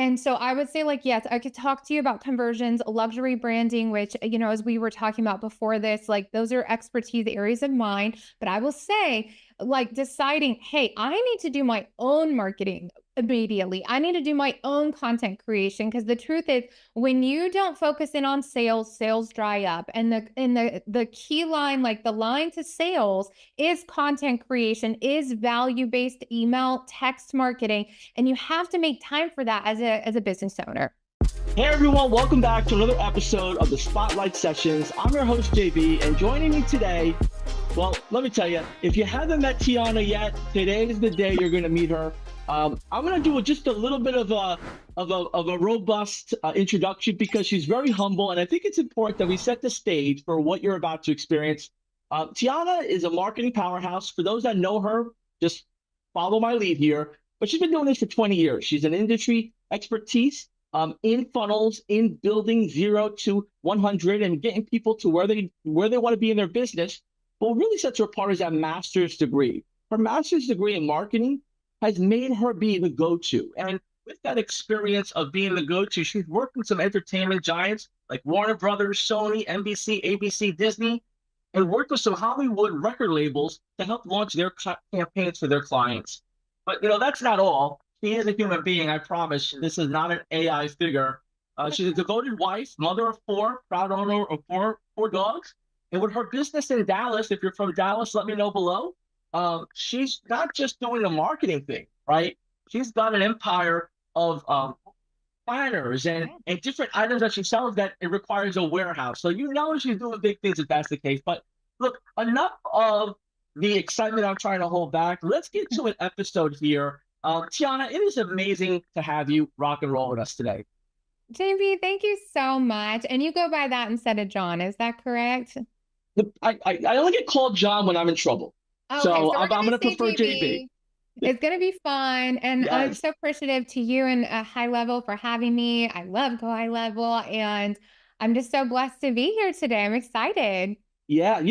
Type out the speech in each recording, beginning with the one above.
And so I would say, like, yes, I could talk to you about conversions, luxury branding, which, as we were talking about before this, like those are expertise areas of mine. But I will say, like, deciding, hey, I need to do my own marketing immediately. I need to do my own content creation, because the truth is, when you don't focus in on sales, sales dry up. And the key line, like the line to sales, is content creation, is value-based email, text marketing, and you have to make time for that as a business owner. Hey everyone, welcome back to another episode of the Spotlight Sessions. I'm your host, JB, and joining me today, well, let me tell you, if you haven't met Tiana yet, today is the day you're going to meet her. I'm going to do just a little bit of a robust introduction, because she's very humble, and I think it's important that we set the stage for what you're about to experience. Tiana is a marketing powerhouse. For those that know her, just follow my lead here. But she's been doing this for 20 years. She's an industry expertise in funnels, in building 0 to 100 and getting people to where they want to be in their business. But what really sets her apart is that master's degree. Her master's degree in marketing has made her be the go-to. And with that experience of being the go-to, she's worked with some entertainment giants like Warner Brothers, Sony, NBC, ABC, Disney, and worked with some Hollywood record labels to help launch their campaigns for their clients. But that's not all. She is a human being, I promise. This is not an AI figure. She's a devoted wife, mother of 4, proud owner of four dogs. And with her business in Dallas, if you're from Dallas, let me know below. She's not just doing a marketing thing, right? She's got an empire of planners and different items that she sells that it requires a warehouse. So she's doing big things if that's the case. But look, enough of the excitement I'm trying to hold back. Let's get to an episode here. Tiana, it is amazing to have you rock and roll with us today. JB, thank you so much. And you go by that instead of John, is that correct? I only get called John when I'm in trouble. Okay, So so I'm we're going gonna to say prefer JB. JB. It's gonna be fun, and I'm Yes. so appreciative to you and High Level for having me. I love Go High Level, and I'm just so blessed to be here today. I'm excited. Yeah.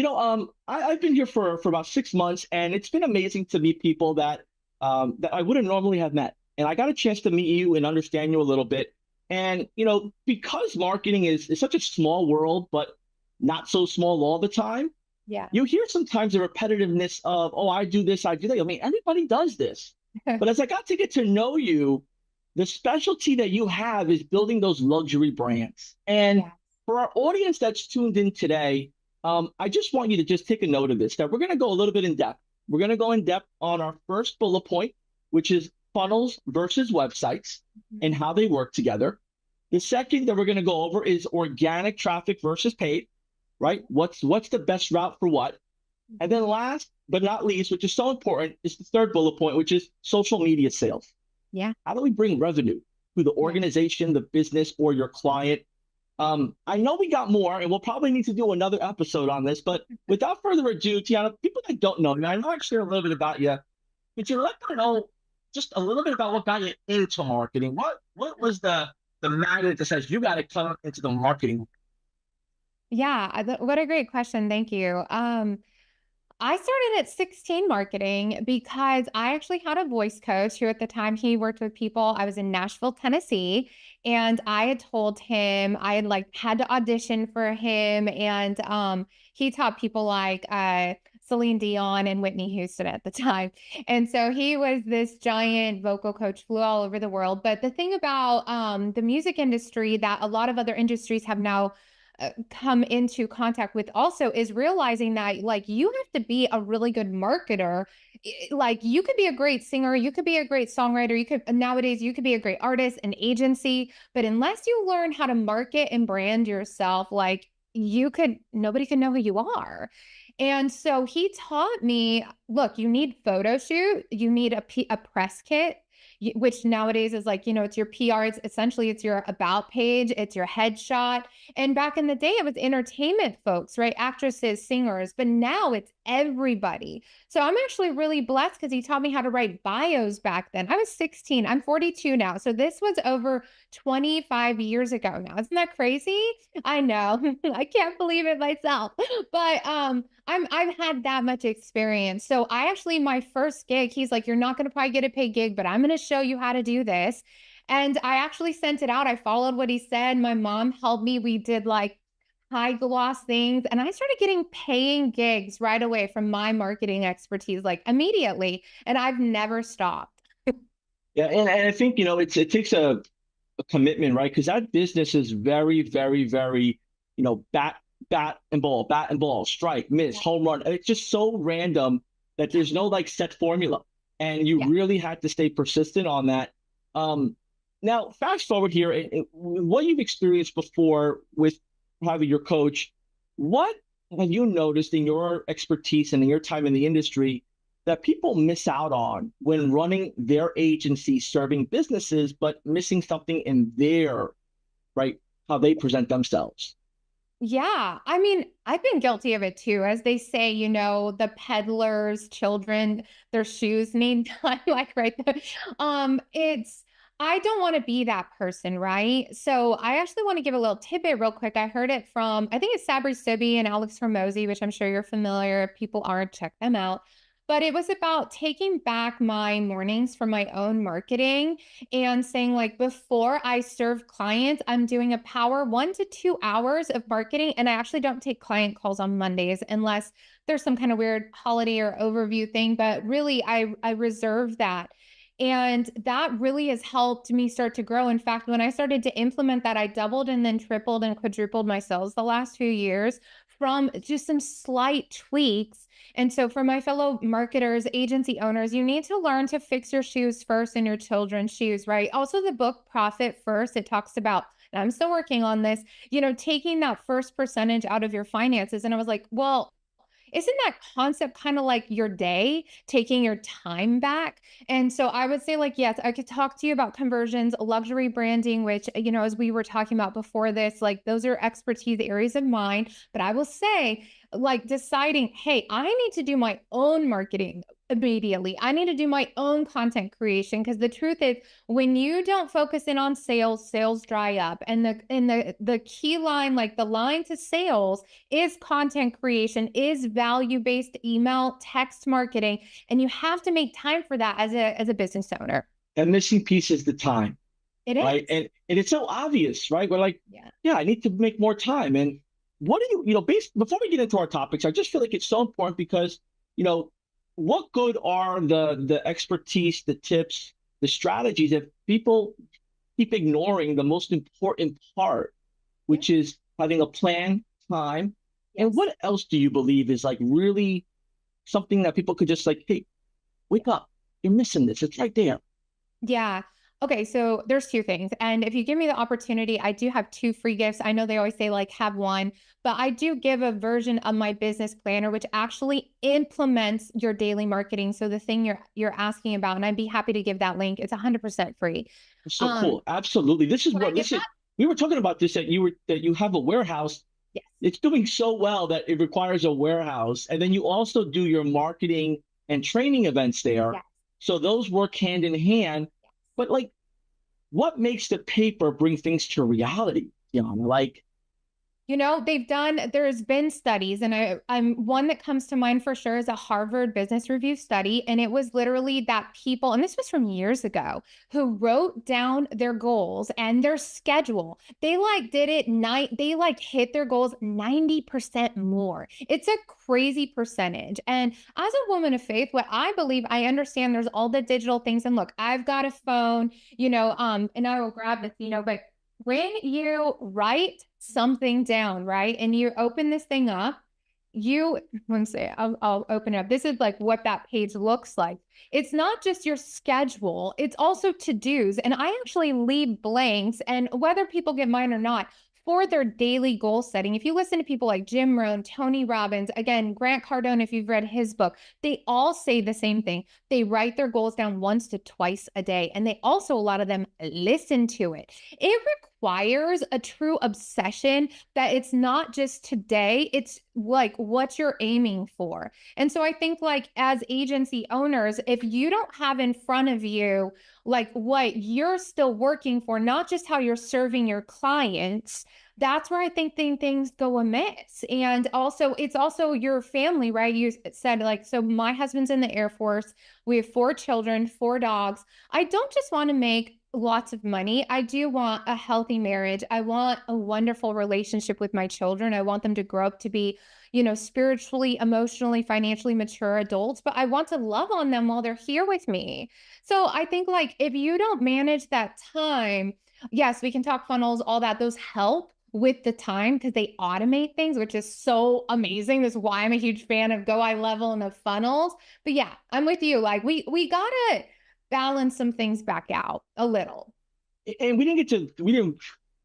I've been here for about 6 months, and it's been amazing to meet people that I wouldn't normally have met. And I got a chance to meet you and understand you a little bit. And, because marketing is such a small world, but not so small all the time, Yeah. you hear sometimes the repetitiveness of, oh, I do this, I do that. I mean, everybody does this. But as I got to get to know you, the specialty that you have is building those luxury brands. And Yeah. for our audience that's tuned in today, I just want you to just take a note of this, that we're going to go a little bit in depth. We're going to go in depth on our first bullet point, which is funnels versus websites and how they work together. The second that we're going to go over is organic traffic versus paid, right? What's the best route for what? And then last but not least, which is so important, is the third bullet point, which is social media sales. Yeah. How do we bring revenue to the organization, the business, or your client? I know we got more, and we'll probably need to do another episode on this, but without further ado, Tiana, people that don't know you, I know actually a little bit about you. Could you let them know just a little bit about what got you into marketing? What was the magnet that says you got to come into the marketing? Yeah, what a great question. Thank you. I started at 16 marketing because I actually had a voice coach who at the time he worked with people. I was in Nashville, Tennessee, and I had told him I had had to audition for him, and he taught people like Celine Dion and Whitney Houston at the time. And so he was this giant vocal coach, flew all over the world. But the thing about the music industry that a lot of other industries have now come into contact with also is realizing that you have to be a really good marketer. You could be a great singer, you could be a great songwriter, nowadays you could be a great artist, an agency, but unless you learn how to market and brand yourself, nobody can know who you are. And so he taught me, look, you need photo shoot, you need a press kit, which nowadays is it's your PR. It's your about page. It's your headshot. And back in the day, it was entertainment folks, right? Actresses, singers, but now it's everybody. So I'm actually really blessed because he taught me how to write bios back then. I was 16. I'm 42 now. So this was over 25 years ago now. Isn't that crazy? I know. I can't believe it myself. But I've had that much experience. So my first gig, he's like, you're not going to probably get a paid gig, but I'm going to show you how to do this. And I actually sent it out. I followed what he said. My mom helped me. We did like high gloss things, and I started getting paying gigs right away from my marketing expertise, like immediately. And I've never stopped. Yeah, and I think, it takes a commitment, right? Because that business is very, very, very, bat and ball, strike, miss, home run. It's just so random that there's no like set formula, and you Yeah. really have to stay persistent on that. Um, Now, fast forward here, what you've experienced before with having your coach, what have you noticed in your expertise and in your time in the industry that people miss out on when running their agency serving businesses, but missing something in their, right, how they present themselves? Yeah. I mean, I've been guilty of it too. As they say, the peddlers' children, their shoes need time, like right there. It's I don't want to be that person, right? So I actually want to give a little tidbit real quick. I heard it from, I think it's Sabri Subi and Alex Hormozy, which I'm sure you're familiar. If people aren't, check them out. But it was about taking back my mornings for my own marketing and saying, like, before I serve clients, I'm doing a power 1 to 2 hours of marketing. And I actually don't take client calls on Mondays unless there's some kind of weird holiday or overview thing. But really, I reserve that. And that really has helped me start to grow. In fact, when I started to implement that, I doubled and then tripled and quadrupled my sales the last few years from just some slight tweaks. And so, for my fellow marketers, agency owners, you need to learn to fix your shoes first and your children's shoes, right? Also, the book Profit First, it talks about, and I'm still working on this, taking that first percentage out of your finances. And I was like, well, isn't that concept kind of like your day, taking your time back? And so I would say, like, yes, I could talk to you about conversions, luxury branding, which, as we were talking about before this, like those are expertise areas of mine. But I will say, like, deciding, hey, I need to do my own marketing immediately. I need to do my own content creation, because the truth is, when you don't focus in on sales, sales dry up. And the key line, like the line to sales, is content creation, is value-based email, text marketing, and you have to make time for that as a business owner. And missing piece is the time, It right? is. And it's so obvious, right? We're like, Yeah. yeah, I need to make more time. And what do based before we get into our topics, I just feel like it's so important because, you know, what good are the expertise, the tips, the strategies if people keep ignoring the most important part, Yeah. which is having a plan, time, and Yes. what else do you believe is like really something that people could just like, hey, wake up, you're missing this, it's right there. Yeah. Okay, so there's two things. And if you give me the opportunity, I do have two free gifts. I know they always say like have one, but I do give a version of my business planner which actually implements your daily marketing. So the thing you're asking about, and I'd be happy to give that link. It's 100% free. It's so Um, cool. Absolutely. This is can I what give this is. that? We were talking about this that you have a warehouse. Yes. It's doing so well that it requires a warehouse. And then you also do your marketing and training events there. Yes. So those work hand in hand. But like, what makes the paper bring things to reality? Like, There's been studies, and I'm one that comes to mind for sure is a Harvard Business Review study. And it was literally that people, and this was from years ago, who wrote down their goals and their schedule. They like did it night, they like hit their goals 90% more. It's a crazy percentage. And as a woman of faith, what I believe, I understand there's all the digital things. And look, I've got a phone, and I will grab this, but when you write something down, right, and you open this thing up, let me say, I'll open it up. This is like what that page looks like. It's not just your schedule, it's also to-dos. And I actually leave blanks, and whether people get mine or not, for their daily goal setting. If you listen to people like Jim Rohn, Tony Robbins, again, Grant Cardone, if you've read his book, they all say the same thing. They write their goals down once to twice a day. And they also, a lot of them, listen to it. It requires a true obsession that it's not just today, it's like what you're aiming for. And so I think, like, as agency owners, if you don't have in front of you like what you're still working for, not just how you're serving your clients, that's where I think things go amiss. And also, it's also your family, right? You said, like, so my husband's in the Air Force. We have 4 children, 4 dogs. I don't just want to make lots of money. I do want a healthy marriage. I want a wonderful relationship with my children. I want them to grow up to be, spiritually, emotionally, financially mature adults, but I want to love on them while they're here with me. So I think like if you don't manage that time, yes, we can talk funnels, all that, those help with the time because they automate things, which is so amazing. That's why I'm a huge fan of Go Eye Level and the funnels. But yeah, I'm with you. Like we gotta balance some things back out a little. And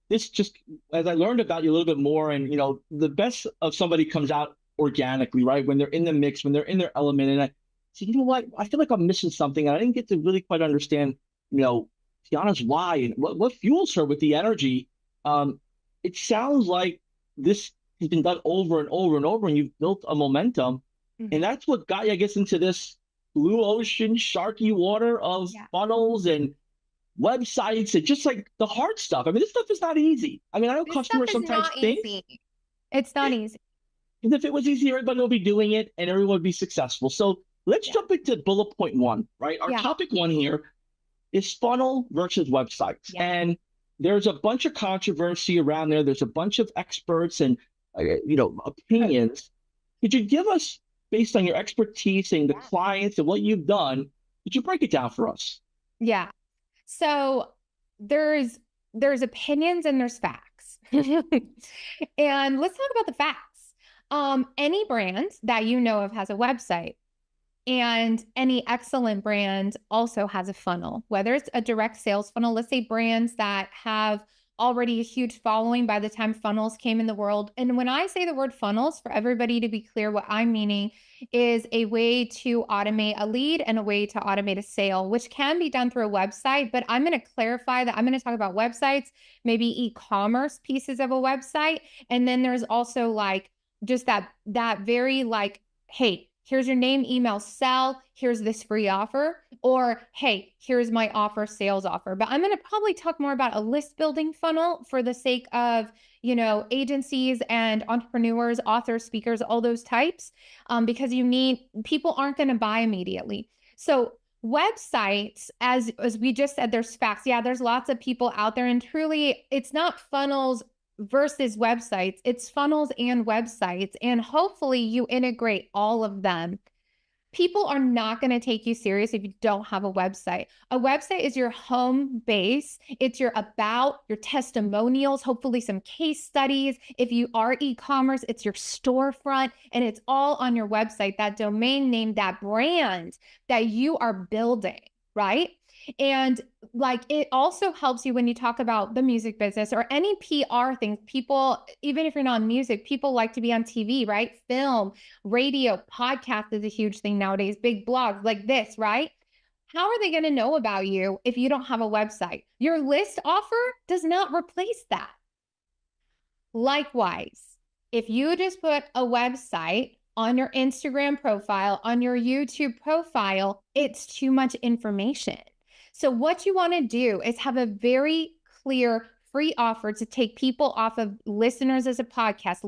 this just, as I learned about you a little bit more, and, the best of somebody comes out organically, right? When they're in the mix, when they're in their element. And I said, you know what? I feel like I'm missing something. And I didn't get to really quite understand, you know, Tiana's why and what fuels her with the energy. It sounds like this has been done over and over and over, and you've built a momentum. And Mhm. that's what got you, I guess, into this blue ocean, sharky water of Yeah. funnels and websites and just like the hard stuff. I mean, this stuff is not easy. I mean, I know This stuff customers is sometimes not think easy. It's not easy. if it was easy, everybody would be doing it and everyone would be successful. So let's Yeah. jump into bullet point one, right? Our Yeah. topic one here is funnel versus websites. Yeah. And there's a bunch of controversy around there. There's a bunch of experts and, opinions. Could you give us, based on your expertise and the Yeah. clients and what you've done, could you break it down for us? Yeah. So there's opinions and there's facts. And let's talk about the facts. Any brand that you know of has a website. And any excellent brand also has a funnel, whether it's a direct sales funnel. Let's say brands that have already a huge following by the time funnels came in the world. And when I say the word funnels, for everybody to be clear, what I'm meaning is a way to automate a lead and a way to automate a sale, which can be done through a website. But I'm going to clarify that I'm going to talk about websites, maybe e-commerce pieces of a website. And then there's also like just that very like, hey, here's your name, email, sell, here's this free offer, or hey, here's my offer, sales offer. But I'm going to probably talk more about a list building funnel for the sake of, agencies and entrepreneurs, authors, speakers, all those types, because people aren't going to buy immediately. So websites, as we just said, there's facts. Yeah, there's lots of people out there, and truly it's not funnels versus websites, it's funnels and websites. And hopefully you integrate all of them. People are not going to take you serious if you don't have a website. A website is your home base. It's your about, your testimonials, hopefully some case studies. If you are e-commerce, it's your storefront, and it's all on your website, that domain name, that brand that you are building, right? And like it also helps you when you talk about the music business or any PR thing. People, even if you're not in music, people like to be on TV, right? Film, radio, podcast is a huge thing nowadays, big blogs like this, right? How are they going to know about you if you don't have a website? Your list offer does not replace that. Likewise, if you just put a website on your Instagram profile, on your YouTube profile, it's too much information. So what you want to do is have a very clear free offer to take people off of listeners as a podcast,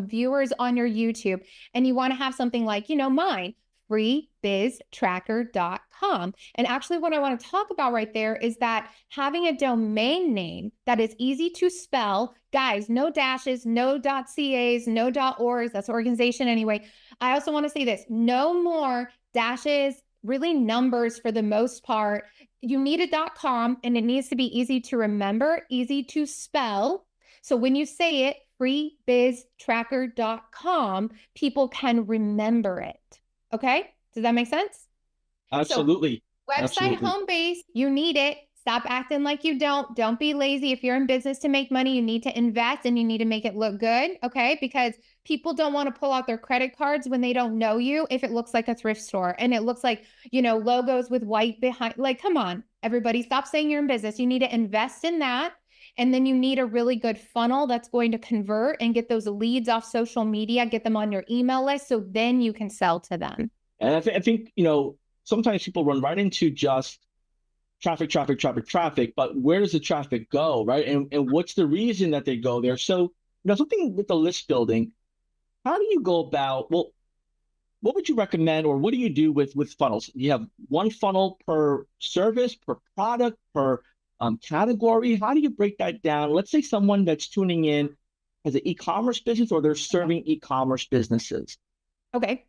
viewers on your YouTube, and you want to have something like, mine, freebiztracker.com. And actually what I want to talk about right there is that having a domain name that is easy to spell, guys, no dashes, no .cas, no .orgs, that's organization anyway. I also want to say this, no more dashes, really numbers for the most part. You need a .com, and it needs to be easy to remember, easy to spell. So when you say it, freebiztracker.com, people can remember it. Okay? Does that make sense? So Absolutely. website Absolutely. home base, you need it. Stop acting like you don't. Don't be lazy. If you're in business to make money, you need to invest and you need to make it look good. Okay. Because people don't want to pull out their credit cards when they don't know you if it looks like a thrift store and it looks like, logos with white behind. Like, come on, everybody, stop saying you're in business. You need to invest in that. And then you need a really good funnel that's going to convert and get those leads off social media, get them on your email list. So then you can sell to them. And I think, sometimes people run right into just traffic, traffic, traffic, traffic, but where does the traffic go, right? And what's the reason that they go there? So, something with the list building, how do you go about, well, what would you recommend or what do you do with funnels? You have one funnel per service, per product, per category? How do you break that down? Let's say someone that's tuning in has an e-commerce business or they're serving e-commerce businesses. Okay.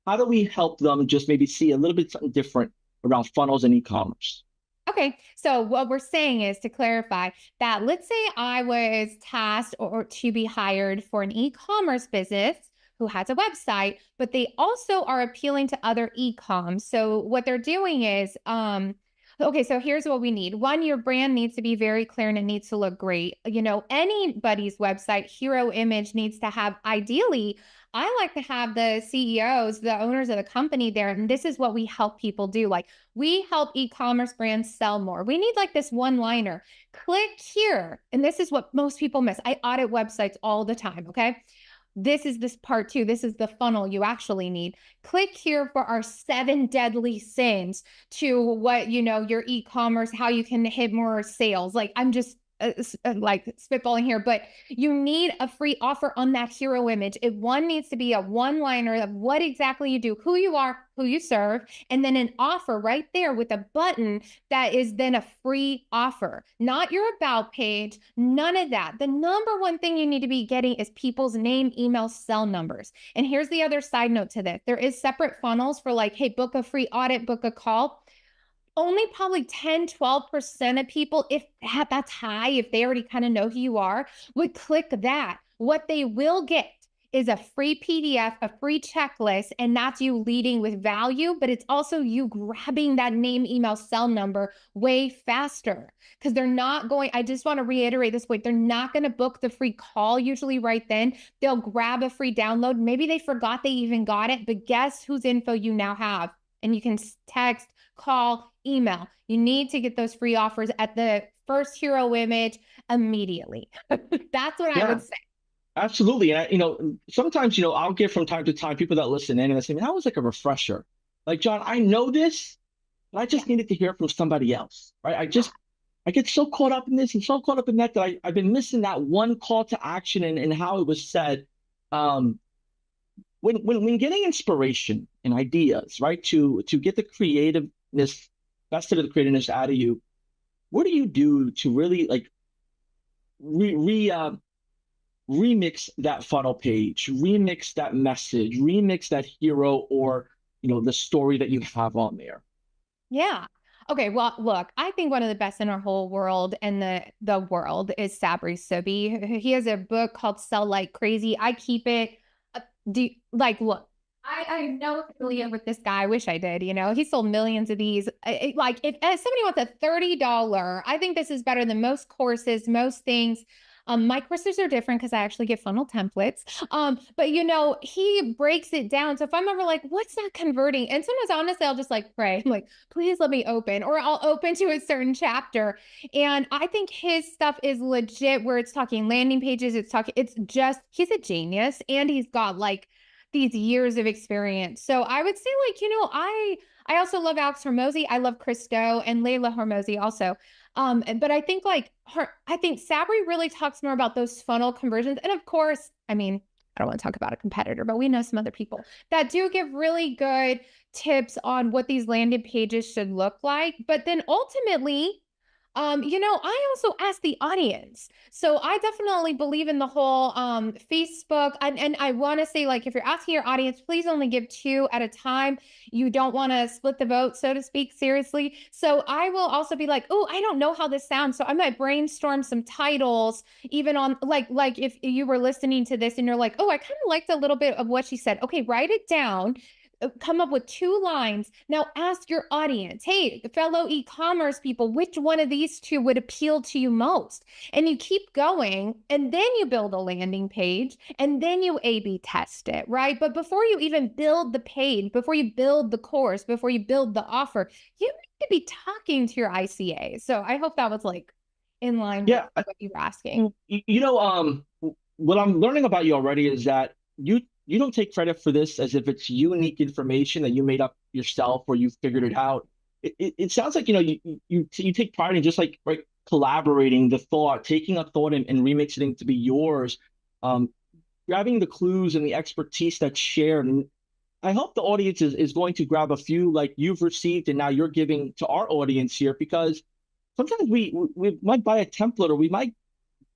How do we help them just maybe see a little bit something different around funnels and e-commerce? Okay, so what we're saying is to clarify that let's say I was tasked or to be hired for an e-commerce business who has a website, but they also are appealing to other e-coms. So what they're doing is, okay, so here's what we need. One, your brand needs to be very clear and it needs to look great. You know, anybody's website hero image needs to have ideally I like to have the CEOs, the owners of the company there. And this is what we help people do. Like we help e-commerce brands sell more. We need like this one liner. Click here. And this is what most people miss. I audit websites all the time. Okay. This is this part two. This is the funnel you actually need. Click here for our 7 deadly sins to what, you know, your e-commerce, how you can hit more sales. Like I'm just like spitballing here, but you need a free offer on that hero image. One needs to be a one-liner of what exactly you do, who you are, who you serve, and then an offer right there with a button that is then a free offer, not your about page, none of that. The number one thing you need to be getting is people's name, email, cell numbers. And here's the other side note to this. There is separate funnels for like, hey, book a free audit, book a call. Only probably 10-12% of people, if that's high, if they already kind of know who you are, would click that. What they will get is a free PDF, a free checklist, and that's you leading with value, but it's also you grabbing that name, email, cell number way faster because they're not going, I just want to reiterate this point, they're not going to book the free call usually right then. They'll grab a free download. Maybe they forgot they even got it, but guess whose info you now have? And you can text, call, email. You need to get those free offers at the first hero image immediately. That's what I would say. Absolutely. And sometimes, I'll get from time to time people that listen in and they say, man, that was like a refresher. Like, John, I know this, but I just needed to hear it from somebody else, right? I get so caught up in this and so caught up in that I've been missing that one call to action and how it was said. When getting inspiration and ideas, right, to get the creativeness, best of the creativeness out of you, what do you do to really like remix that funnel page, remix that message, remix that hero or the story that you have on there? Yeah. Okay. Well, look, I think one of the best in our whole world and the world is Sabri Subi. He has a book called Sell Like Crazy. I keep it. Look, I'm no affiliate with this guy. I wish I did. He sold millions of these. Like, if somebody wants a $30, I think this is better than most courses, most things. My courses are different because I actually get funnel templates. But he breaks it down. So if I'm ever like, what's not converting? And sometimes honestly, I'll just like pray, I'm like, please let me open, or I'll open to a certain chapter. And I think his stuff is legit where it's talking landing pages. He's a genius and he's got like these years of experience. So I would say like, I also love Alex Hormozy. I love Christo and Layla Hormozy also. But I think I think Sabri really talks more about those funnel conversions. And of course, I mean, I don't want to talk about a competitor, but we know some other people that do give really good tips on what these landing pages should look like. But then ultimately, I also ask the audience. So I definitely believe in the whole Facebook. And I want to say, like, if you're asking your audience, please only give 2 at a time. You don't want to split the vote, so to speak, seriously. So I will also be like, oh, I don't know how this sounds. So I might brainstorm some titles, even on like if you were listening to this and you're like, oh, I kind of liked a little bit of what she said. Okay, write it down. Come up with 2 lines. Now ask your audience, hey, fellow e-commerce people, which one of these 2 would appeal to you most? And you keep going, and then you build a landing page, and then you A/B test it, right? But before you even build the page, before you build the course, before you build the offer, you need to be talking to your ICA. So I hope that was like in line with what you were asking. What I'm learning about you already is that you don't take credit for this as if it's unique information that you made up yourself or you figured it out. It sounds like you take pride in just like collaborating the thought, taking a thought and remixing it to be yours, grabbing the clues and the expertise that's shared. And I hope the audience is going to grab a few like you've received and now you're giving to our audience here, because sometimes we might buy a template or we might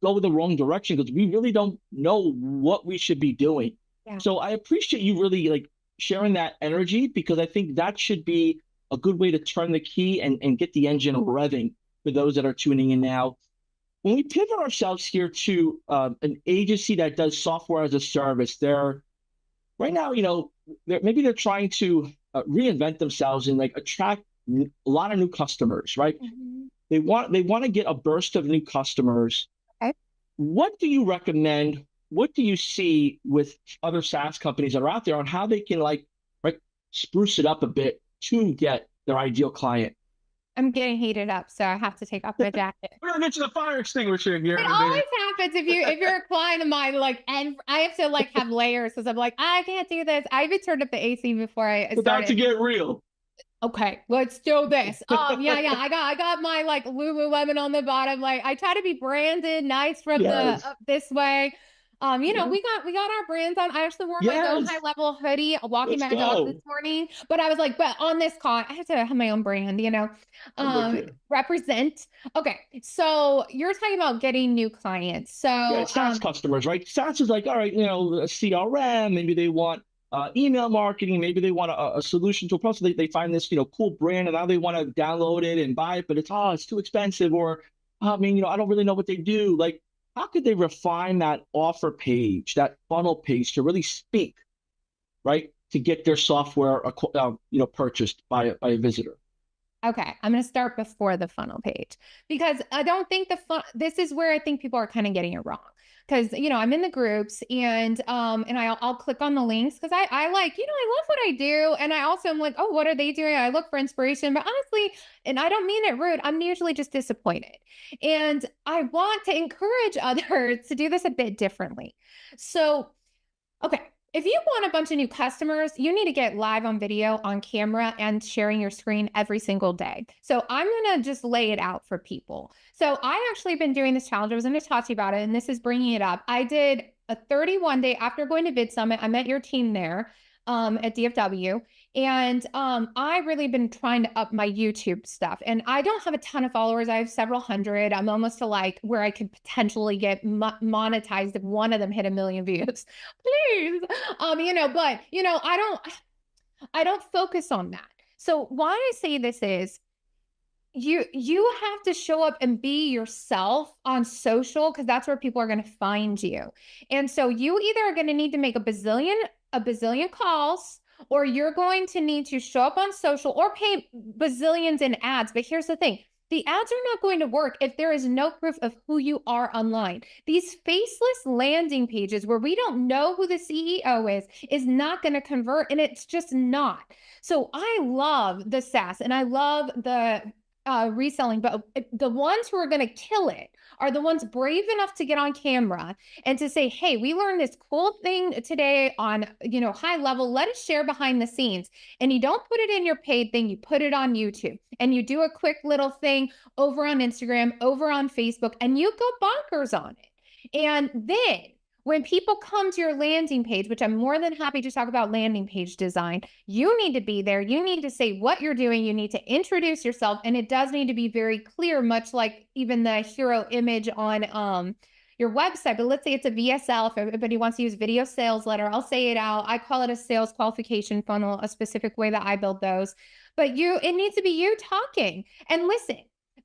go the wrong direction because we really don't know what we should be doing. Yeah. So I appreciate you really like sharing that energy because I think that should be a good way to turn the key and get the engine revving for those that are tuning in now. When we pivot ourselves here to an agency that does software as a service, they're right now, maybe they're trying to reinvent themselves and like attract a lot of new customers, right? Mhm. They want to get a burst of new customers. Okay. What do you recommend? What do you see with other SaaS companies that are out there on how they can like spruce it up a bit to get their ideal client? I'm getting heated up, so I have to take off my jacket. We're gonna get to the fire extinguisher here It in a always minute. happens if you're a client of mine, like, and I have to like have layers because I'm like, I can't do this. I even turned up the AC before I It's about to started. get real. Okay, let's do this. Yeah. I got my like Lululemon on the bottom. Like I try to be branded nice from the Yes. up this way. Yeah. We got our brands on. I actually wore my Go Yes. High Level hoodie walking Let's my dog this go. morning. But I was like, but on this con, I have to have my own brand. I'm with you. Represent. Okay, so you're talking about getting new clients. Yeah, So it's SaaS customers, right? SaaS is like, all right, a CRM, maybe they want email marketing, maybe they want a solution to a problem. So they find this, cool brand and now they want to download it and buy it, but it's too expensive or, I mean, I don't really know what they do. Like, how could they refine that offer page, that funnel page to really speak, right? To get their software, purchased by a visitor. Okay, I'm going to start before the funnel page because I don't think this is where I think people are kind of getting it wrong. Because I'm in the groups and I'll click on the links because I like I love what I do and I also am like, oh, what are they doing? I look for inspiration, but honestly, and I don't mean it rude, I'm usually just disappointed, and I want to encourage others to do this a bit differently. So okay. If you want a bunch of new customers, you need to get live on video, on camera, and sharing your screen every single day. So I'm going to just lay it out for people. So I actually been doing this challenge. I was going to talk to you about it, and this is bringing it up. I did a 31 day after going to Vid Summit. I met your team there at DFW. And I really been trying to up my YouTube stuff. And I don't have a ton of followers. I have several hundred. I'm almost to like where I could potentially get monetized if one of them hit 1 million views. Please. But I don't focus on that. So why I say this is you have to show up and be yourself on social because that's where people are going to find you. And so you either are going to need to make a bazillion calls, or you're going to need to show up on social or pay bazillions in ads. But here's the thing. The ads are not going to work if there is no proof of who you are online. These faceless landing pages where we don't know who the CEO is not going to convert, and it's just not. So I love the SaaS and I love the reselling, but the ones who are going to kill it are the ones brave enough to get on camera and to say, hey, we learned this cool thing today on, high level. Let us share behind the scenes. And you don't put it in your paid thing. You put it on YouTube and you do a quick little thing over on Instagram, over on Facebook, and you go bonkers on it. And then when people come to your landing page, which I'm more than happy to talk about landing page design, you need to be there. You need to say what you're doing. You need to introduce yourself. And it does need to be very clear, much like even the hero image on your website. But let's say it's a VSL. If everybody wants to use video sales letter, I'll say it out. I call it a sales qualification funnel, a specific way that I build those. But it needs to be you talking. And listen,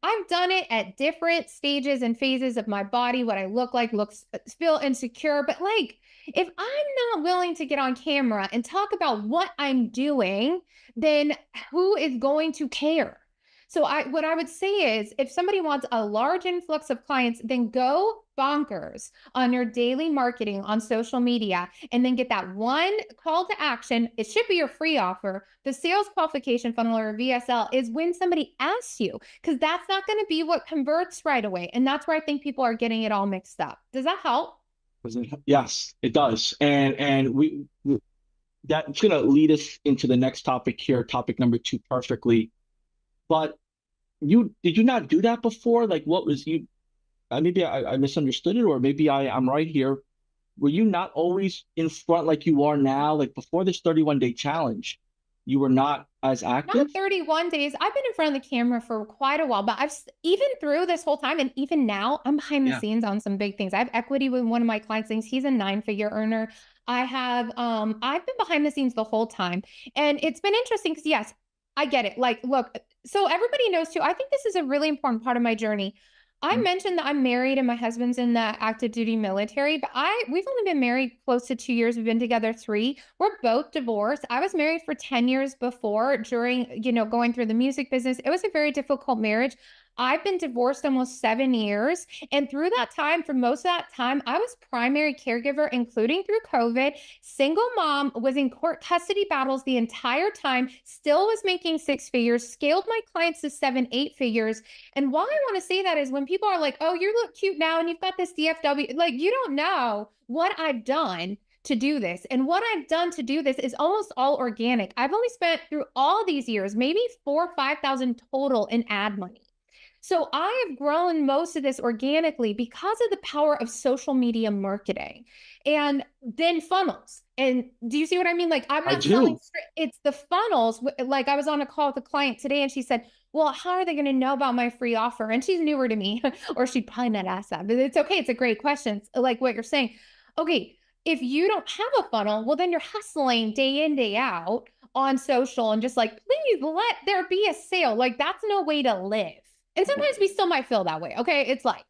I've done it at different stages and phases of my body, what I look like, feel insecure. But like, if I'm not willing to get on camera and talk about what I'm doing, then who is going to care? So what I would say is if somebody wants a large influx of clients, then go bonkers on your daily marketing on social media and then get that one call to action. It should be your free offer. The sales qualification funnel or VSL is when somebody asks you, because that's not going to be what converts right away. And that's where I think people are getting it all mixed up. Does that help? Yes, it does. And that's going to lead us into the next topic here, topic number 2 perfectly. But did you not do that before? Like what was you, maybe I misunderstood it, or maybe I'm right here. Were you not always in front like you are now, like before this 31 day challenge? you were not as Not active? 31 days. I've been in front of the camera for quite a while, but even through this whole time and even now, I'm behind the Yeah. scenes on some big things. I have equity with one of my clients things. He's a 9-figure earner. I've been behind the scenes the whole time. And it's been interesting because yes, I get it. Like, look, so everybody knows too. I think this is a really important part of my journey. I Mm. mentioned that I'm married and my husband's in the active duty military, but we've only been married close to 2 years. We've been together 3. We're both divorced. I was married for 10 years before, during, going through the music business. It was a very difficult marriage. I've been divorced almost 7 years. And through that time, for most of that time, I was primary caregiver, including through COVID, single mom, was in court custody battles the entire time, still was making 6 figures, scaled my clients to 7, 8 figures. And why I want to say that is when people are like, oh, you look cute now and you've got this DFW, like, you don't know what I've done to do this. And what I've done to do this is almost all organic. I've only spent through all these years, maybe 4 or 5,000 total in ad money. So I have grown most of this organically because of the power of social media marketing and then funnels. And do you see what I mean? Like, I'm I not selling do. straight, it's the funnels. Like, I was on a call with a client today and she said, well, how are they going to know about my free offer? And she's newer to me, or she'd probably not ask that, but it's okay. It's a great question. Like what you're saying. Okay. If you don't have a funnel, well, then you're hustling day in, day out on social and just like, please let there be a sale. Like, that's no way to live. And sometimes we still might feel that way. Okay. It's life.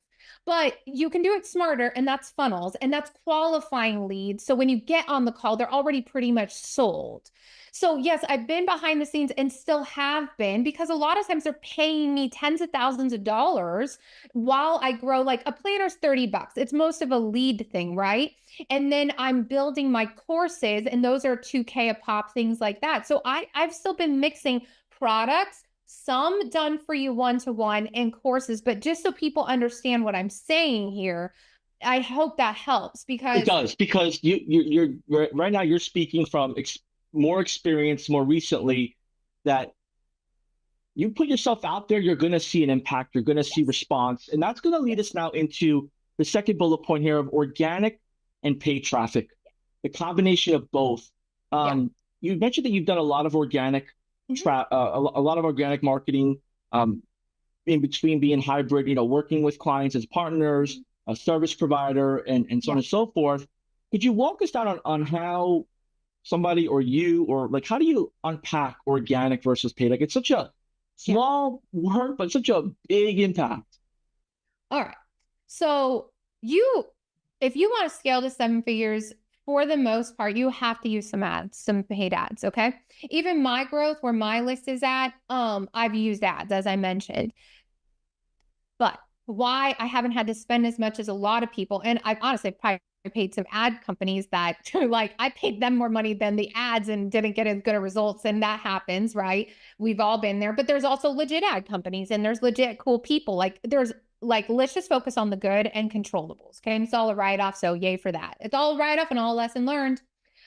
But you can do it smarter, and that's funnels and that's qualifying leads. So when you get on the call, they're already pretty much sold. So yes, I've been behind the scenes and still have been, because a lot of times they're paying me tens of thousands of dollars while I grow. Like, a planner's $30. It's most of a lead thing, right? And then I'm building my courses, and those are 2K a pop, things like that. So I've still been mixing products, some done for you one-to-one, and courses. But just so people understand what I'm saying here, I hope that helps, It because does because you're right now you're speaking from more experience, more recently, that you put yourself out there, you're going to see an impact, you're going to see yes, response, and that's going to lead yes, us now into the second bullet point here of organic and paid traffic, the combination of both. yeah. You mentioned that you've done a lot of organic Mhm. a lot of organic marketing, um, in between being hybrid, working with clients as partners, a service provider, and so on Yeah. and so forth. Could you walk us down on how somebody or you, or like, how do you unpack organic versus paid? Like, it's such a Yeah. small word, but such a big impact. All right. So you, if you want to scale to 7 figures, for the most part, you have to use some ads, some paid ads. Okay. Even my growth, where my list is at, I've used ads, as I mentioned. But why I haven't had to spend as much as a lot of people, and I've honestly probably paid some ad companies that like, I paid them more money than the ads and didn't get as good of results. And that happens, right? We've all been there. But there's also legit ad companies, and there's legit cool people. Like, let's just focus on the good and controllables. Okay. And it's all a write-off. So yay for that. It's all a write-off and all lesson learned.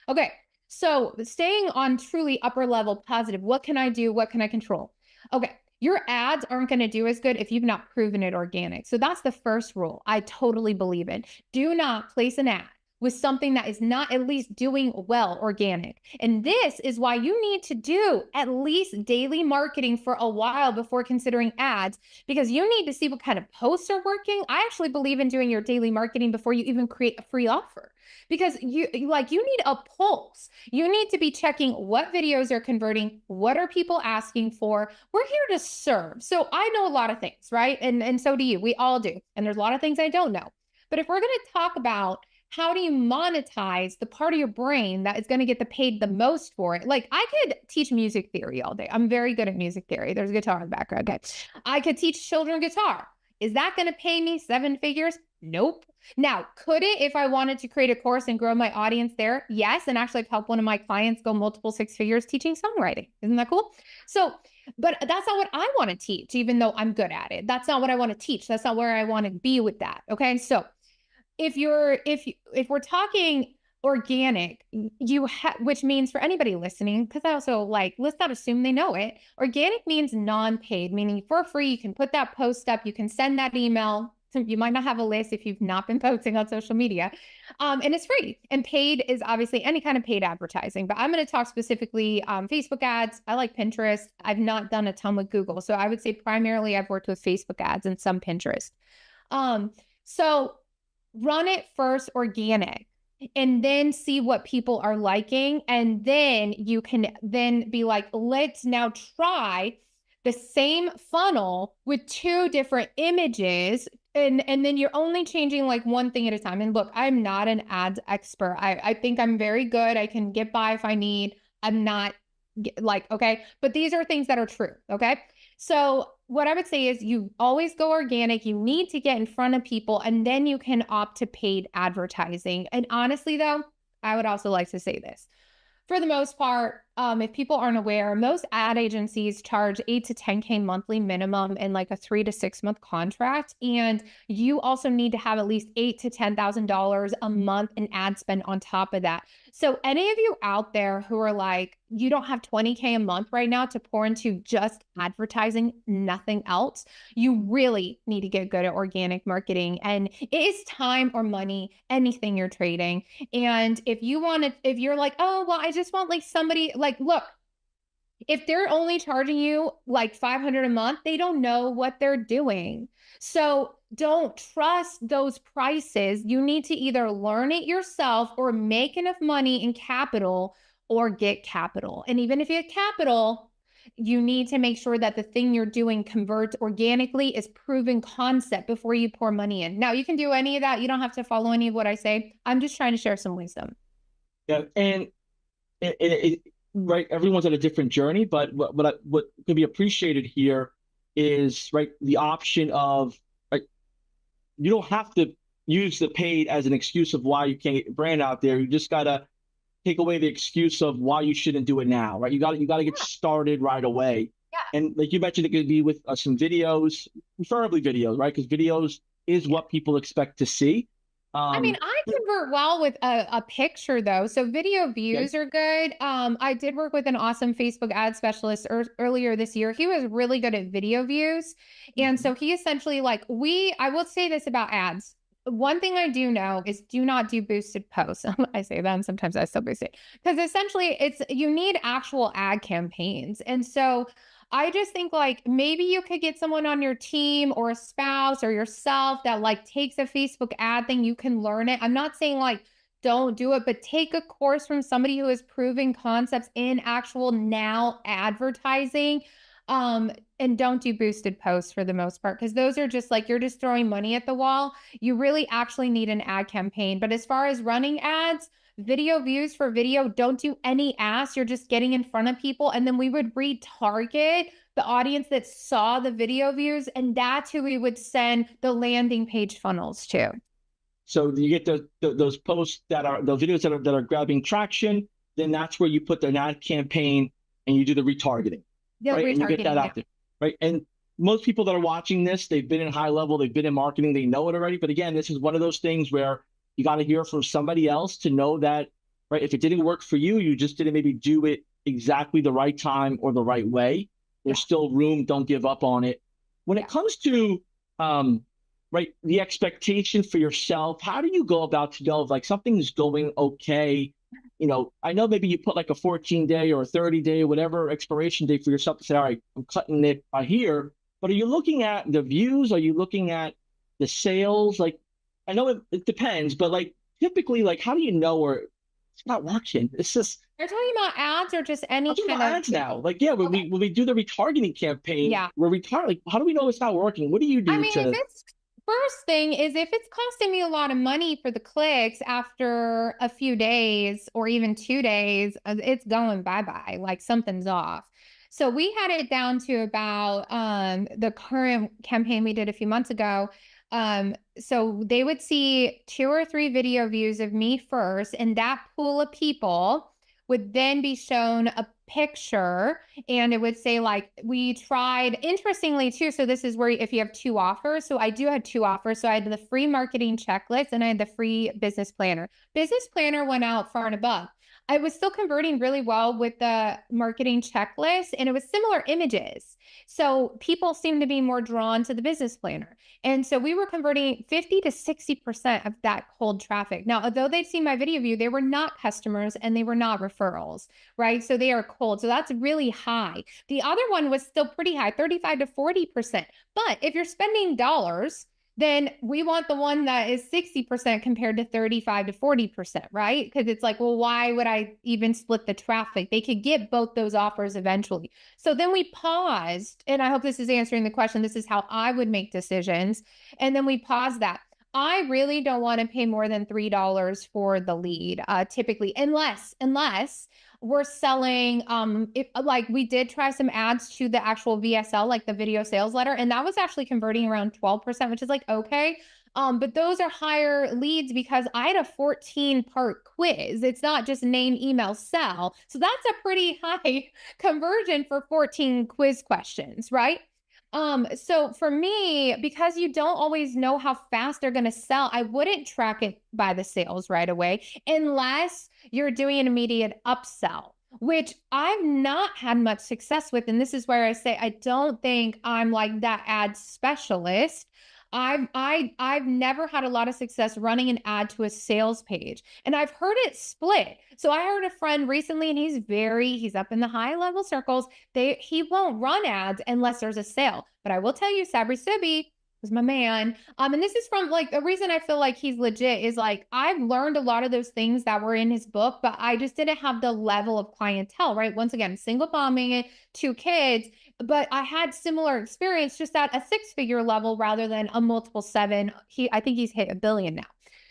Okay. So staying on truly upper level positive, what can I do? What can I control? Okay. Your ads aren't going to do as good if you've not proven it organic. So that's the first rule. I totally believe in. Do not place an ad with something that is not at least doing well organic. And this is why you need to do at least daily marketing for a while before considering ads, because you need to see what kind of posts are working. I actually believe in doing your daily marketing before you even create a free offer, because you need a pulse. You need to be checking what videos are converting, what are people asking for. We're here to serve. So I know a lot of things, right? And so do you. We all do. And there's a lot of things I don't know. But if we're going to talk about how do you monetize the part of your brain that is going to get the paid the most for it? Like, I could teach music theory all day. I'm very good at music theory. There's a guitar in the background. Okay. I could teach children guitar. Is that going to pay me 7 figures? Nope. Now, could it, if I wanted to create a course and grow my audience there? Yes. And actually help one of my clients go multiple 6 figures teaching songwriting. Isn't that cool? So, but that's not what I want to teach, even though I'm good at it. That's not what I want to teach. That's not where I want to be with that. Okay. So if we're talking organic, which means, for anybody listening, because I also like, let's not assume they know it. Organic means non-paid, meaning for free. You can put that post up, you can send that email, So you might not have a list if you've not been posting on social media. And it's free. And paid is obviously any kind of paid advertising, but I'm going to talk specifically Facebook ads. I like Pinterest. I've not done a ton with Google. So I would say primarily I've worked with Facebook ads and some Pinterest. So run it first organic and then see what people are liking. And then you can then be like, let's now try the same funnel with two different images. And then you're only changing like one thing at a time. And look, I'm not an ads expert. I think I'm very good. I can get by if I need. I'm not like, okay, but these are things that are true. Okay. So what I would say is you always go organic. You need to get in front of people and then you can opt to paid advertising. And honestly, though, I would also like to say this. For the most part, if people aren't aware, most ad agencies charge 8 to 10K monthly minimum in like a 3 to 6 month contract. And you also need to have at least $8,000 to $10,000 a month in ad spend on top of that. So any of you out there who are like, you don't have 20K a month right now to pour into just advertising, nothing else, you really need to get good at organic marketing. And it is time or money, anything you're trading. And if you're like, oh, well, I just want like somebody like, look, if they're only charging you like 500 a month, they don't know what they're doing. So don't trust those prices. You need to either learn it yourself or make enough money in capital or get capital. And even if you get capital, you need to make sure that the thing you're doing converts organically, is proven concept before you pour money in. Now, you can do any of that. You don't have to follow any of what I say. I'm just trying to share some wisdom. Yeah, and right, everyone's on a different journey, but what can be appreciated here is right the option of right, you don't have to use the paid as an excuse of why you can't get your brand out there. You just gotta take away the excuse of why you shouldn't do it now, right? You gotta get started right away. Yeah. And like you mentioned, it could be with some videos, preferably videos, right? Because videos is what people expect to see. I mean, I convert well with a picture though. So video Okay. views are good. I did work with an awesome Facebook ad specialist earlier this year. He was really good at video views. And Mhm. so he essentially I will say this about ads. One thing I do know is do not do boosted posts. I say that and sometimes I still boost it because essentially you need actual ad campaigns. And so I just think like maybe you could get someone on your team or a spouse or yourself that like takes a Facebook ad thing. You can learn it. I'm not saying like don't do it, but take a course from somebody who is proving concepts in actual now advertising. And don't do boosted posts for the most part, because those are just like you're just throwing money at the wall. You really actually need an ad campaign. But as far as running ads, video views for video, don't do any ads. You're just getting in front of people. And then we would retarget the audience that saw the video views. And that's who we would send the landing page funnels to. So you get those posts that are the videos that are grabbing traction, then that's where you put the ad campaign and you do the retargeting, The right? And you get that retargeting, yeah. out there, right? And most people that are watching this, they've been in high level, they've been in marketing, they know it already. But again, this is one of those things where you got to hear from somebody else to know that, right? If it didn't work for you, you just didn't maybe do it exactly the right time or the right way. There's still room. Don't give up on it. When it comes to right, the expectation for yourself, how do you go about to know if like something's going okay? You know, I know maybe you put like a 14-day or a 30-day, whatever expiration date for yourself to say, all right, I'm cutting it here. But are you looking at the views? Are you looking at the sales? Like, I know it depends, but like typically, like, how do you know where it's not working? It's just You're talking about ads or just I'm any talking kind about of, ads now. Like, yeah, okay. when we do the retargeting campaign, Yeah. where we target, like, how do we know it's not working? What do you I do mean, if to it's first thing is if it's costing me a lot of money for the clicks after a few days or even 2 days, it's going bye-bye, like something's off. So we had it down to about the current campaign we did a few months ago. So they would see 2 or 3 video views of me first, and that pool of people would then be shown a picture and it would say like we tried, interestingly too, so this is where if you have 2 offers, so I do have 2 offers. So I had the free marketing checklist and I had the free business planner. Business planner went out far and above. I was still converting really well with the marketing checklist, and it was similar images. So people seemed to be more drawn to the business planner. And so we were converting 50 to 60% of that cold traffic. Now, although they'd seen my video view, they were not customers and they were not referrals, right? So they are cold. So that's really high. The other one was still pretty high, 35 to 40%. But if you're spending dollars, then we want the one that is 60% compared to 35 to 40%, right? Because it's like, well, why would I even split the traffic? They could get both those offers eventually. So then we paused, and I hope this is answering the question. This is how I would make decisions. And then we paused that. I really don't want to pay more than $3 for the lead, typically, unless we're selling, if like we did try some ads to the actual VSL, like the video sales letter, and that was actually converting around 12%, which is like, okay. But those are higher leads because I had a 14-part quiz. It's not just name, email, sell. So that's a pretty high conversion for 14 quiz questions, right? So for me, because you don't always know how fast they're going to sell, I wouldn't track it by the sales right away unless you're doing an immediate upsell, which I've not had much success with. And this is where I say, I don't think I'm like that ad specialist. I've never had a lot of success running an ad to a sales page, and I've heard it split. So I heard a friend recently, and he's up in the high level circles. He won't run ads unless there's a sale. But I will tell you, Sabri Sibi was my man. And this is from like the reason I feel like he's legit is like I've learned a lot of those things that were in his book, but I just didn't have the level of clientele, right? Once again, single momming, 2 kids, but I had similar experience just at a 6-figure level rather than a multiple 7. I think he's hit $1 billion now.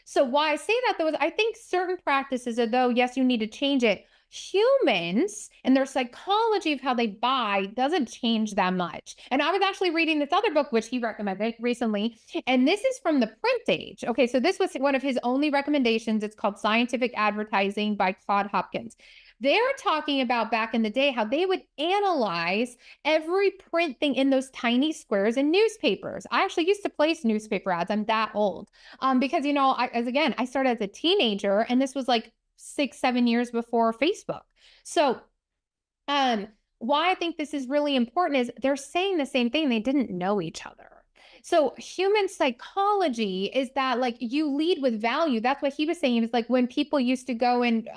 So why I say that though is I think certain practices, although yes, you need to change it, humans and their psychology of how they buy doesn't change that much. And I was actually reading this other book, which he recommended recently, and this is from the print age. Okay, so this was one of his only recommendations. It's called Scientific Advertising by Claude Hopkins. They're talking about back in the day how they would analyze every print thing in those tiny squares in newspapers. I actually used to place newspaper ads. I'm that old. Because, I started as a teenager, and this was like 6-7 years before Facebook. So, why I think this is really important is they're saying the same thing. They didn't know each other. So human psychology is that like you lead with value. That's what he was saying. It was like when people used to go and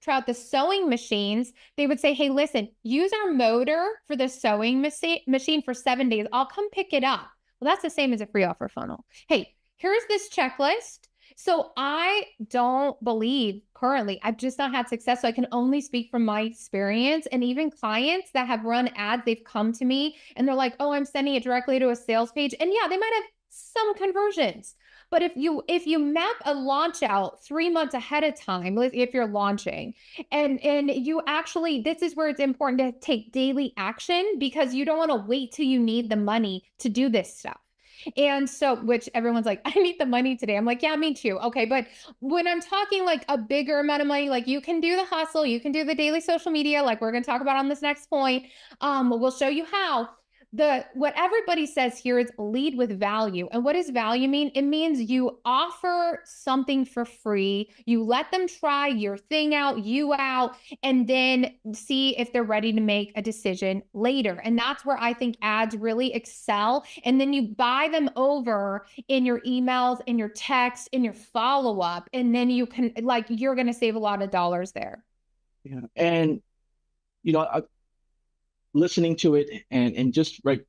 try out the sewing machines, they would say, hey, listen, use our motor for the sewing machine for 7 days. I'll come pick it up. Well, that's the same as a free offer funnel. Hey, here's this checklist. So I don't believe currently, I've just not had success. So I can only speak from my experience, and even clients that have run ads, they've come to me and they're like, oh, I'm sending it directly to a sales page. And yeah, they might have some conversions. But if you map a launch out 3 months ahead of time, if you're launching, and you actually, this is where it's important to take daily action, because you don't want to wait till you need the money to do this stuff. And so, which everyone's like, I need the money today. I'm like, yeah, me too. Okay. But when I'm talking like a bigger amount of money, like you can do the hustle, you can do the daily social media, like we're going to talk about on this next point. We'll show you how. What everybody says here is lead with value. And what does value mean? It means you offer something for free. You let them try your thing out, you out, and then see if they're ready to make a decision later. And that's where I think ads really excel. And then you buy them over in your emails, in your texts, in your follow-up. And then you can, like, you're going to save a lot of dollars there. Yeah. And, listening to it and just right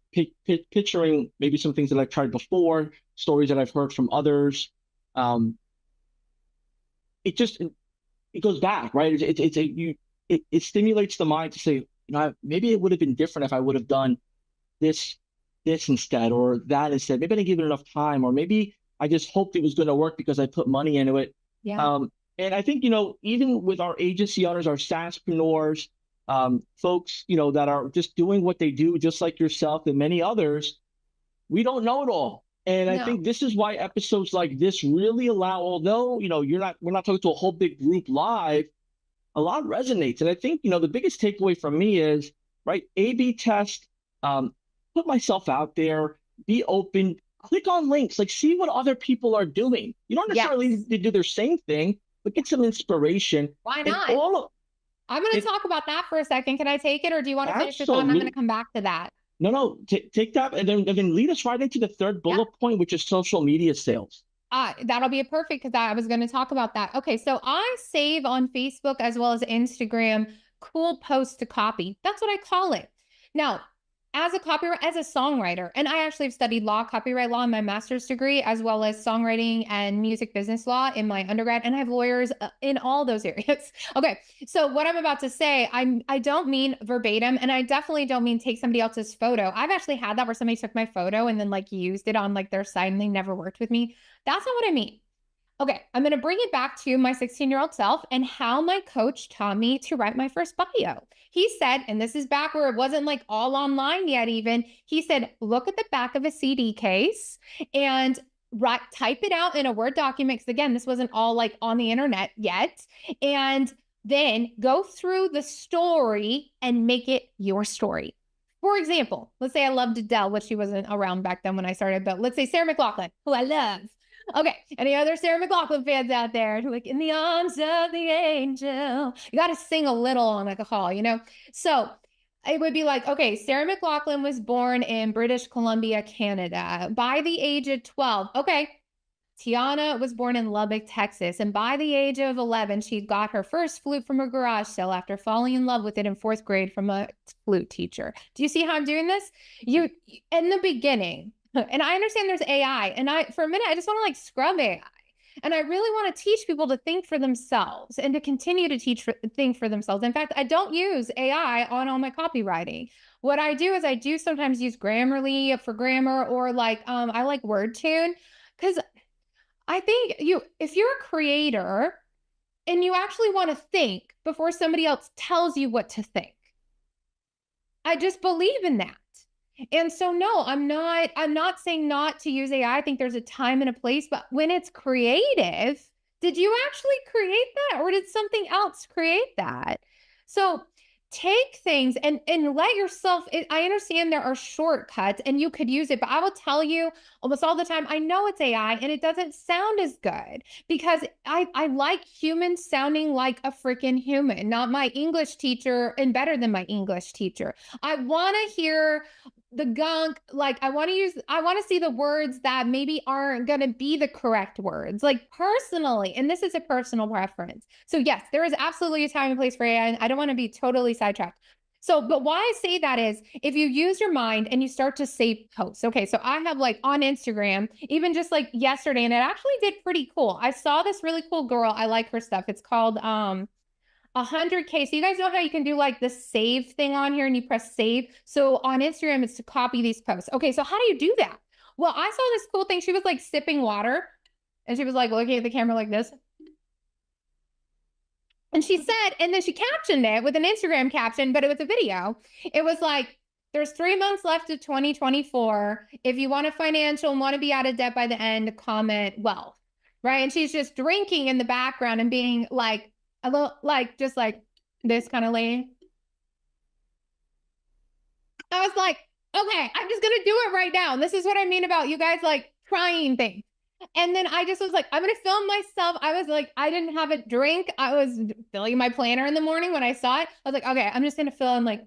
picturing maybe some things that I've tried before, stories that I've heard from others. It goes back, right? It stimulates the mind to say, maybe it would have been different if I would have done this instead, or that instead. Maybe I didn't give it enough time, or maybe I just hoped it was going to work because I put money into it. Yeah. And I think, even with our agency owners, our SaaSpreneurs, folks, that are just doing what they do, just like yourself and many others, we don't know it all. And I think this is why episodes like this really allow, although, we're not talking to a whole big group live, a lot resonates. And I think, the biggest takeaway from me is, right, A/B test, put myself out there, be open, click on links, like see what other people are doing. You don't necessarily need to do their same thing, but get some inspiration. Why And not? all of I'm going to it, talk about that for a second. Can I take it, or do you want to finish your thought and I'm going to absolutely. come back to that? No, take that and then lead us right into the third Yep. bullet point, which is social media sales. That'll be a perfect because I was going to talk about that. Okay, so I save on Facebook as well as Instagram cool posts to copy. That's what I call it. Now, as a copywriter, as a songwriter, and I actually have studied law, copyright law in my master's degree, as well as songwriting and music business law in my undergrad, and I have lawyers in all those areas. Okay, so what I'm about to say, I don't mean verbatim, and I definitely don't mean take somebody else's photo. I've actually had that where somebody took my photo and then like used it on like their site and they never worked with me. That's not what I mean. Okay, I'm going to bring it back to my 16-year-old self and how my coach taught me to write my first bio. He said, and this is back where it wasn't like all online yet, even, he said, look at the back of a CD case and type it out in a Word document. Because again, this wasn't all like on the internet yet. And then go through the story and make it your story. For example, let's say I loved Adele, which she wasn't around back then when I started, but let's say Sarah McLachlan, who I love. Okay, any other Sarah McLachlan fans out there? Like, in the arms of the angel. You got to sing a little on like a call, you know? So it would be like, okay, Sarah McLachlan was born in British Columbia, Canada. By the age of 12, okay, Tiana was born in Lubbock, Texas, and by the age of 11, she got her first flute from a garage sale after falling in love with it in fourth grade from a flute teacher. Do you see how I'm doing this? You, in the beginning, and I understand there's AI, and for a minute, I just want to like scrub AI. And I really want to teach people to think for themselves and to continue to think for themselves. In fact, I don't use AI on all my copywriting. What I do is I do sometimes use Grammarly for grammar, or like I like WordTune, because I think if you're a creator and you actually want to think before somebody else tells you what to think, I just believe in that. And so, no, I'm not saying not to use AI. I think there's a time and a place, but when it's creative, did you actually create that, or did something else create that? So take things and let yourself, I understand there are shortcuts and you could use it, but I will tell you almost all the time, I know it's AI and it doesn't sound as good because I like humans sounding like a freaking human, not my English teacher and better than my English teacher. I want to hear the gunk, like I want to see the words that maybe aren't going to be the correct words, like personally, and this is a personal preference. So yes, there is absolutely a time and place for AI, and I don't want to be totally sidetracked. So, but why I say that is if you use your mind and you start to save posts. Okay, so I have like on Instagram, even just like yesterday, and it actually did pretty cool. I saw this really cool girl. I like her stuff. It's called 100K. So you guys know how you can do like the save thing on here and you press save. So on Instagram, it's to copy these posts. Okay, so how do you do that? Well, I saw this cool thing. She was like sipping water and she was like looking at the camera like this. And she said, and then she captioned it with an Instagram caption, but it was a video. It was like, there's 3 months left of 2024. If you want a financial and want to be out of debt by the end, comment wealth. Right. And she's just drinking in the background and being like, a little like just like this kind of lady. I was like, okay, I'm just gonna do it right now. And this is what I mean about you guys like trying things. And then I just was like, I'm gonna film myself. I was like, I didn't have a drink. I was filling my planner in the morning when I saw it. I was like, okay, I'm just gonna fill in like,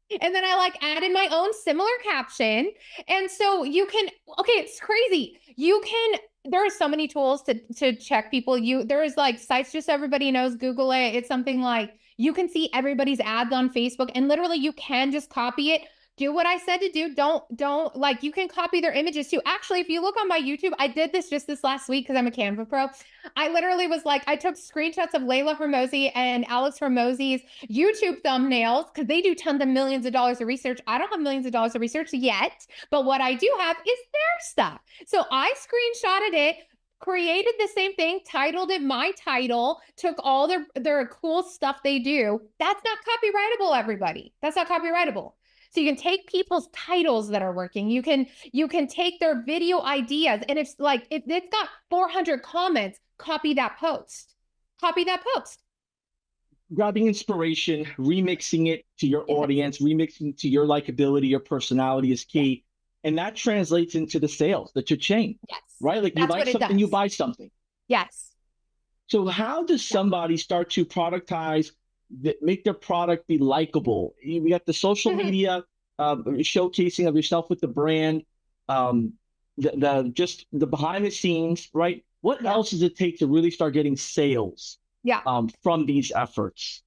and then I like added my own similar caption. And so you can, okay, it's crazy. You can, there are so many tools to check people. There's like sites just so everybody knows, Google it. It's something like you can see everybody's ads on Facebook and literally you can just copy it. Do what I said to do. Don't like, you can copy their images too. Actually, if you look on my YouTube, I did this just this last week because I'm a Canva pro. I literally was like, I took screenshots of Layla Hormozi and Alex Hormozi's YouTube thumbnails because they do tons of millions of dollars of research. I don't have millions of dollars of research yet, but what I do have is their stuff. So I screenshotted it, created the same thing, titled it my title, took all their cool stuff they do. That's not copyrightable, everybody. That's not copyrightable. So you can take people's titles that are working. You can take their video ideas. And if it's got 400 comments, copy that post. Copy that post. Grabbing inspiration, remixing it to your audience, remixing to your likability, your personality is key. And that translates into the sales, the cha-ching, Yes. right? Like you like something, you buy something. Yes. So how does somebody start to productize, make their product be likable? We got the social media showcasing of yourself with the brand, um, the just the behind the scenes, right? What Yeah. else does it take to really start getting sales Yeah. from these efforts?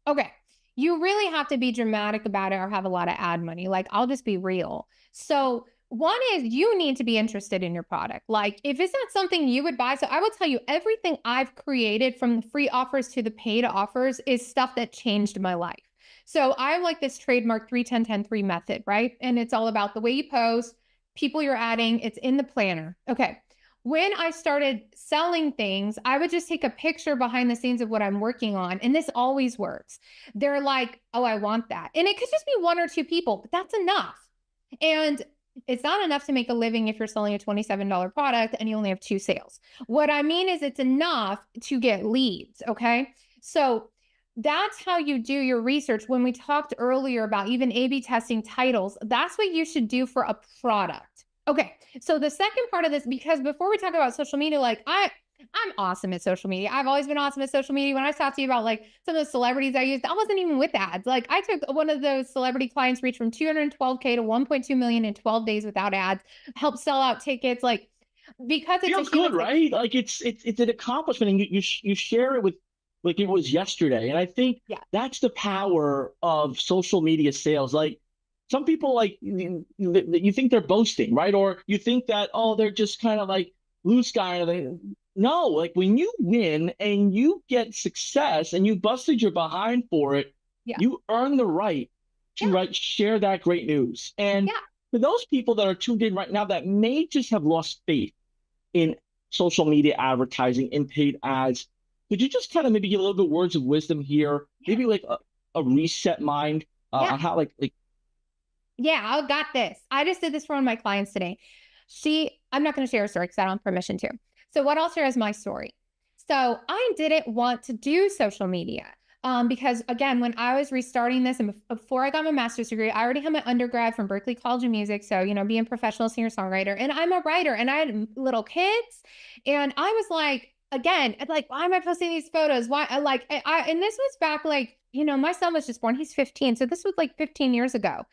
Okay. You really have to be dramatic about it or have a lot of ad money. Like, I'll just be real. So, one is you need to be interested in your product. Like, if it's not something you would buy, so I will tell you everything I've created from the free offers to the paid offers is stuff that changed my life. So, I have like this trademark 3-10-10-3 method, right? And it's all about the way you post, people you're adding, it's in the planner. Okay. When I started selling things, I would just take a picture behind the scenes of what I'm working on. And this always works. They're like, oh, I want that. And it could just be one or two people, but that's enough. And it's not enough to make a living if you're selling a $27 product and you only have 2 sales. What I mean is it's enough to get leads. Okay. So that's how you do your research. When we talked earlier about even A/B testing titles, that's what you should do for a product. Okay. So the second part of this, because before we talk about social media, like I'm awesome at social media. I've always been awesome at social media. When I talked to you about like some of the celebrities I used, I wasn't even with ads. Like I took one of those celebrity clients, reached from 212K to 1.2 million in 12 days without ads, helped sell out tickets, like because it's a Feels good, human. right? Like it's an accomplishment, and you share it with like it was yesterday. And I think Yeah. that's the power of social media sales. Like some people like you think they're boasting, right? Or you think that oh they're just kind of like blue sky. No, like when you win and you get success and you busted your behind for it, Yeah. you earn the right to Yeah. share that great news. And Yeah. for those people that are tuned in right now that may just have lost faith in social media advertising and paid ads. Could you just kind of maybe give a little bit words of wisdom here? Yeah. Maybe like a reset mind Yeah. on how like Yeah, I got this. I just did this for one of my clients today. I'm not going to share her story because I don't have permission to. So, what I'll share is my story. So, I didn't want to do social media because, again, when I was restarting this and before I got my master's degree, I already had my undergrad from Berkeley College of Music. So, being a professional singer songwriter, and I'm a writer and I had little kids. And I was like, again, like, why am I posting these photos? Why? And this was back like, my son was just born. He's 15. So, this was like 15 years ago.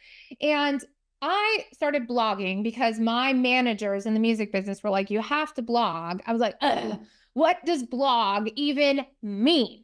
And I started blogging because my managers in the music business were like, you have to blog. I was like, ugh, what does blog even mean?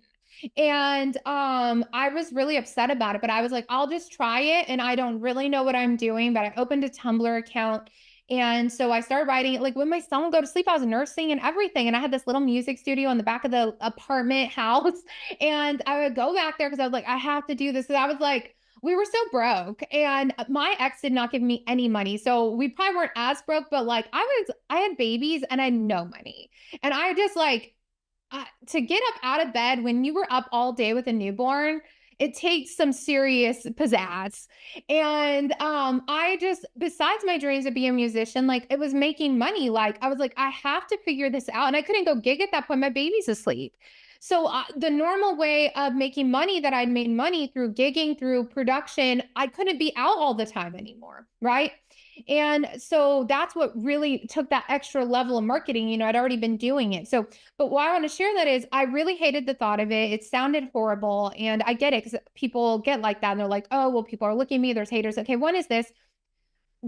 And I was really upset about it, but I was like, I'll just try it. And I don't really know what I'm doing, but I opened a Tumblr account. And so I started writing it. Like when my son would go to sleep, I was nursing and everything. And I had this little music studio in the back of the apartment house. And I would go back there because I was like, I have to do this. And I was like, we were so broke. And my ex did not give me any money. So we probably weren't as broke, but like I had babies and I had no money. And I just like, to get up out of bed when you were up all day with a newborn, it takes some serious pizzazz. And I just, besides my dreams of being a musician, like it was making money. Like I was like, I have to figure this out. And I couldn't go gig at that point. My baby's asleep. So the normal way of making money that I'd made money through gigging, through production, I couldn't be out all the time anymore. Right. And so that's what really took that extra level of marketing. I'd already been doing it. So, but why I want to share that is I really hated the thought of it. It sounded horrible. And I get it because people get like that. And they're like, oh, well, people are looking at me. There's haters. Okay, one is this.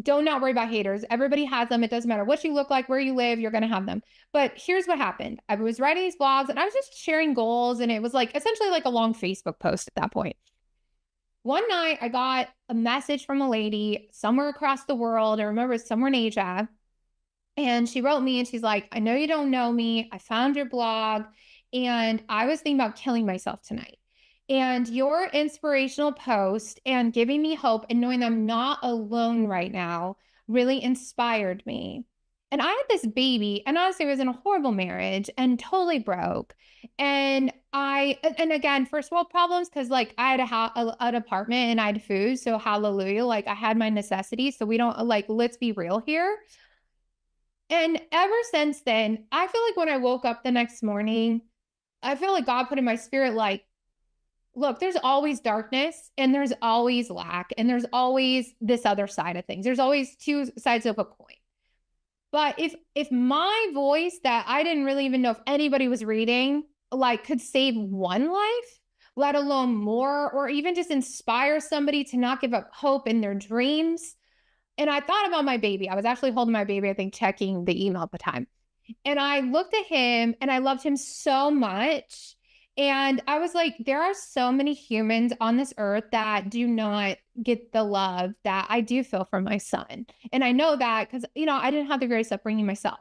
Don't not worry about haters. Everybody has them. It doesn't matter what you look like, where you live, you're going to have them. But here's what happened. I was writing these blogs and I was just sharing goals. And it was like essentially like a long Facebook post at that point. One night I got a message from a lady somewhere across the world. I remember it's somewhere in Asia. And she wrote me and she's like, I know you don't know me. I found your blog and I was thinking about killing myself tonight. And your inspirational post and giving me hope and knowing I'm not alone right now really inspired me. And I had this baby, and honestly, I was in a horrible marriage and totally broke. And again, first world problems because like I had an apartment and I had food. So hallelujah, like I had my necessities. So we don't like, let's be real here. And ever since then, I feel like when I woke up the next morning, I feel like God put in my spirit, like, look, there's always darkness and there's always lack and there's always this other side of things. There's always two sides of a coin. But if my voice that I didn't really even know if anybody was reading like could save one life, let alone more, or even just inspire somebody to not give up hope in their dreams. And I thought about my baby. I was actually holding my baby, I think, checking the email at the time. And I looked at him and I loved him so much. And I was like, there are so many humans on this earth that do not get the love that I do feel for my son. And I know that because, I didn't have the greatest upbringing myself.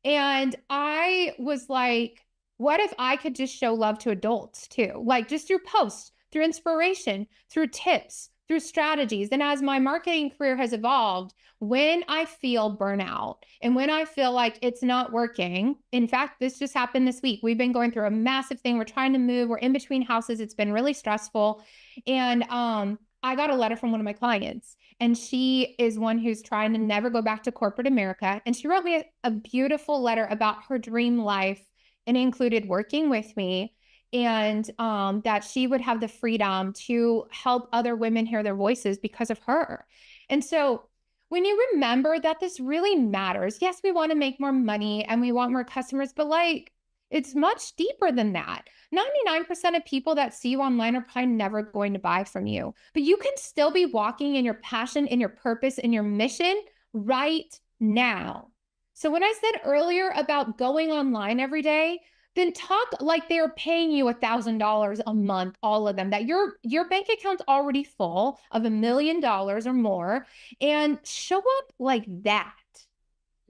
And I was like, what if I could just show love to adults too? Like just through posts, through inspiration, through tips, through strategies. And as my marketing career has evolved, when I feel burnout and when I feel like it's not working, in fact, this just happened this week. We've been going through a massive thing. We're trying to move. We're in between houses. It's been really stressful. And I got a letter from one of my clients, and she is one who's trying to never go back to corporate America. And she wrote me a beautiful letter about her dream life, and it included working with me, and that she would have the freedom to help other women hear their voices because of her. And so when you remember that this really matters, yes, we want to make more money and we want more customers, but like it's much deeper than that. 99% of people that see you online are probably never going to buy from you, but you can still be walking in your passion, in your purpose, in your mission right now. So when I said earlier about going online every day, then talk like they're paying you $1,000 a month, all of them, that your bank account's already full of $1 million or more, and show up like that.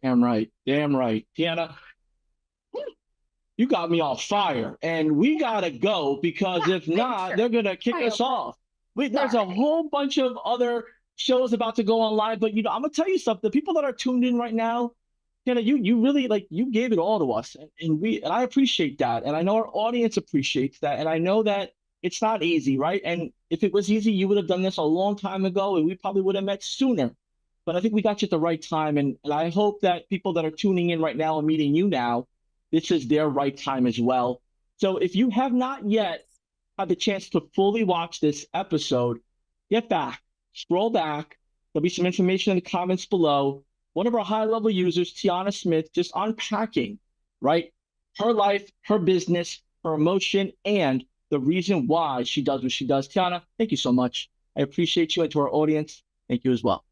Damn right. Damn right. Tiana, you got me on fire, and we gotta go because if not, they're gonna kick us off. There's a whole bunch of other shows about to go online, but I'm gonna tell you something. The people that are tuned in right now, Tiana, you really you gave it all to us, and I appreciate that, and I know our audience appreciates that, and I know that it's not easy, right? And if it was easy, you would have done this a long time ago, and we probably would have met sooner. But I think we got you at the right time, and I hope that people that are tuning in right now and meeting you now, this is their right time as well. So if you have not yet had the chance to fully watch this episode, get back, scroll back. There'll be some information in the comments below. One of our high-level users, Tiana Smith, just unpacking, right? Her life, her business, her emotion, and the reason why she does what she does. Tiana, thank you so much. I appreciate you, and to our audience, thank you as well.